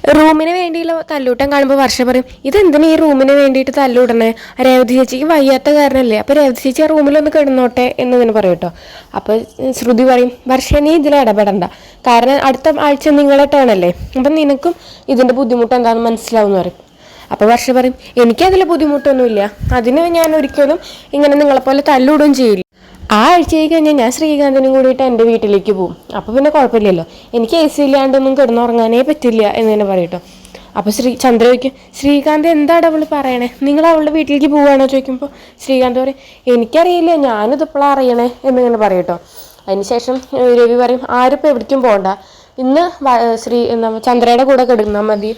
റൂമിന് വേണ്ടിയുള്ള തല്ലൂട്ടം കാണുമ്പോൾ വർഷ പറയും ഇതെന്തിനാ ഈ റൂമിന് വേണ്ടിയിട്ട് തല്ലൂടണേ, രേവതി ചേച്ചിക്ക് വയ്യാത്ത കാരണമല്ലേ, അപ്പോൾ രേവതി ചേച്ചി ആ റൂമിലൊന്ന് കിടന്നോട്ടെ എന്നിങ്ങനെ പറയും കേട്ടോ. അപ്പോൾ ശ്രുതി പറയും വർഷ നീ ഇതിൽ ഇടപെടണ്ട, കാരണം അടുത്ത ആഴ്ച നിങ്ങളെ ടേണല്ലേ, അപ്പം നിനക്കും ഇതിൻ്റെ ബുദ്ധിമുട്ട് എന്താണെന്ന് മനസ്സിലാവുമെന്ന് പറയും. അപ്പോൾ വർഷ പറയും എനിക്കതിൽ ബുദ്ധിമുട്ടൊന്നുമില്ല, അതിന് ഞാൻ ഒരിക്കലും ഇങ്ങനെ നിങ്ങളെപ്പോലെ തല്ലൂടുകയും ചെയ്യില്ല. ആ ആഴ്ചയിൽ കഴിഞ്ഞാൽ ഞാൻ ശ്രീകാന്തിനും കൂടിയിട്ട് എൻ്റെ വീട്ടിലേക്ക് പോകും, അപ്പോൾ പിന്നെ കുഴപ്പമില്ലല്ലോ, എനിക്ക് AC ഇല്ലാണ്ടൊന്നും കിടന്നുറങ്ങാനേ പറ്റില്ല എന്ന് തന്നെ പറയട്ടോ. അപ്പോൾ ചന്ദ്ര ചോദിക്കും ശ്രീകാന്ത് എന്താണ് അവൾ പറയണേ, നിങ്ങൾ അവളുടെ വീട്ടിലേക്ക് പോവുകയാണോ ചോദിക്കുമ്പോൾ ശ്രീകാന്ത് പറയും എനിക്കറിയില്ല, ഞാനിതിപ്പോഴാണ് അറിയണേ എന്നിങ്ങനെ പറയട്ടോ. അതിനുശേഷം രവി പറയും ആരും ഇപ്പോൾ എവിടേക്കും പോകണ്ട, ഇന്ന് ചന്ദ്രയുടെ കൂടെ കിടന്നാൽ മതി,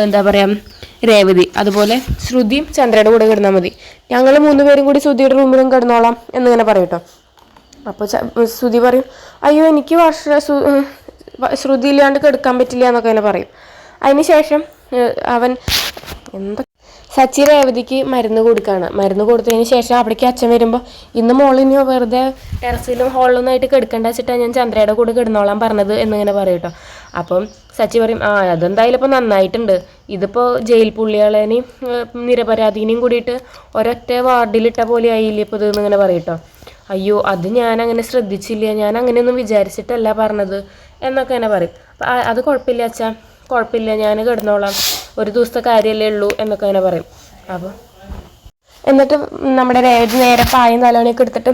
എന്താ പറയുക രേവതി, അതുപോലെ ശ്രുതിയും ചന്ദ്രയുടെ കൂടെ കിടന്നാൽ മതി, ഞങ്ങൾ 3 പേരും കൂടി ശ്രുതിയുടെ റൂമിലും കിടന്നോളാം എന്നിങ്ങനെ പറയട്ടോ. അപ്പോൾ ശ്രുതി പറയും അയ്യോ എനിക്ക് ശ്രുതി ഇല്ലാണ്ട് കിടക്കാൻ പറ്റില്ല എന്നൊക്കെ തന്നെ പറയും. അതിന് ശേഷം സച്ചി രേവതിക്ക് മരുന്ന് കൊടുക്കുകയാണ്. മരുന്ന് കൊടുത്തതിന് ശേഷം അവിടേക്ക് അച്ഛൻ വരുമ്പോൾ ഇന്ന് മോളിനി വെറുതെ ടെറസിലും ഹോളിലൊന്നും ആയിട്ട് കിടക്കേണ്ട വെച്ചിട്ടാണ് ഞാൻ ചന്ദ്രയുടെ കൂടെ കിടന്നോളാൻ പറഞ്ഞത് എന്നിങ്ങനെ പറയും കേട്ടോ. അപ്പം സച്ചി പറയും അതെന്തായാലും ഇപ്പോൾ നന്നായിട്ടുണ്ട്, ഇതിപ്പോൾ ജയിൽ പുള്ളികളെയും നിരപരാധീനെയും കൂടിയിട്ട് ഒരൊറ്റ വാർഡിലിട്ട പോലെ ആയില്ലേ ഇപ്പോൾ ഇത് എന്നിങ്ങനെ പറയും കേട്ടോ. അയ്യോ അത് ഞാൻ അങ്ങനെ ശ്രദ്ധിച്ചില്ല, ഞാൻ അങ്ങനെയൊന്നും വിചാരിച്ചിട്ടല്ല പറഞ്ഞത് എന്നൊക്കെ തന്നെ പറയും. അത് കുഴപ്പമില്ല അച്ഛാ, കുഴപ്പമില്ല ഞാൻ കിടന്നോളാം, ഒരു ദിവസത്തെ കാര്യമല്ലേ ഉള്ളൂ എന്നൊക്കെ അങ്ങനെ പറയും. അപ്പോൾ എന്നിട്ട് നമ്മുടെ രേവതി നേരെ പായും തലോണിയൊക്കെ എടുത്തിട്ട്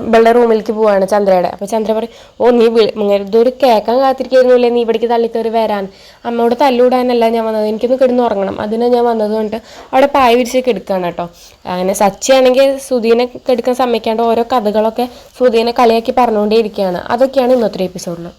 ഇവളുടെ റൂമിലേക്ക് പോവാണ് ചന്ദ്രയുടെ. അപ്പോൾ ചന്ദ്ര പറയും നീ ഇതൊരു കേൾക്കാൻ കാത്തിരിക്കുന്നില്ലേ, നീ ഇവിടേക്ക് തള്ളിക്കയറി വരാൻ, അമ്മയോട് തല്ലൂടാനല്ല ഞാൻ വന്നത്, എനിക്കൊന്ന് കിടന്ന് ഉറങ്ങണം, അതിനാണ് ഞാൻ വന്നത് കൊണ്ട് അവിടെ പായ വിരിച്ചൊക്കെ എടുക്കുകയാണ് കേട്ടോ. അങ്ങനെ സച്ചിയാണെങ്കിൽ സുധീനെ കെടുക്കാൻ സമ്മതിക്കാണ്ട് ഓരോ കഥകളൊക്കെ സുധീനെ കളിയാക്കി പറഞ്ഞുകൊണ്ടേ ഇരിക്കുകയാണ്. അതൊക്കെയാണ് ഇന്നത്തെ എപ്പിസോഡിൽ.